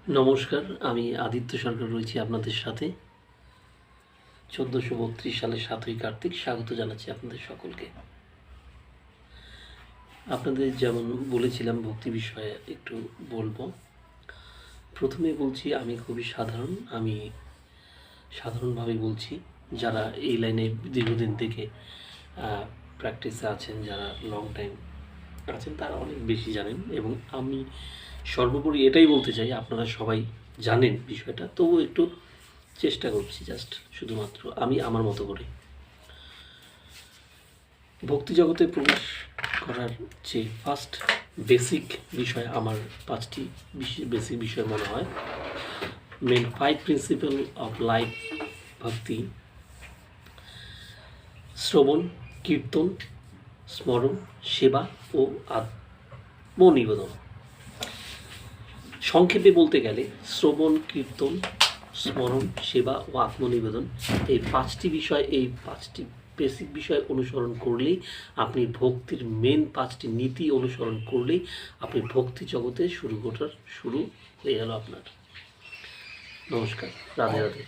নমস্কার, আমি আদিত্য সরকার রয়েছি আপনাদের সাথে। 1432 সালের 7ই কার্তিক স্বাগত জানাচ্ছি আপনাদের সকলকে। আপনাদের যেমন বলেছিলাম ভক্তি বিষয়ে একটু বলবো। প্রথমে বলছি আমি খুবই আমি সাধারণভাবে বলছি। যারা এই লাইনে দীর্ঘদিন থেকে প্র্যাকটিসে আছেন, যারা লং টাইম আছেন, তারা অনেক বেশি জানেন, এবং আমি সর্বোপরি এটাই বলতে চাই আপনারা সবাই জানেন বিষয়টা, তবু একটু চেষ্টা করছি জাস্ট শুধুমাত্র আমি আমার মতো করে। ভক্তি জগতে প্রবেশ করার যে ফার্স্ট বেসিক বিষয় আমার 5টি বেসিক বিষয় মনে হয়। মেন 5 প্রিন্সিপাল অফ লাইফ ভক্তি: শ্রবণ, কীর্তন, স্মরণ, সেবা ও আত্মনিবেদন। সংক্ষেপে বলতে গেলে শ্রবণ, কীর্তন, স্মরণ, সেবা ও আত্মনিবেদন, এই 5টি বিষয়, এই 5টি বেসিক বিষয় অনুসরণ করলেই আপনি ভক্তির মেন 5টি নীতি অনুসরণ করলেই আপনি ভক্তি জগতে শুরু হয়ে গেল আপনার। নমস্কার, রাধে রাধে।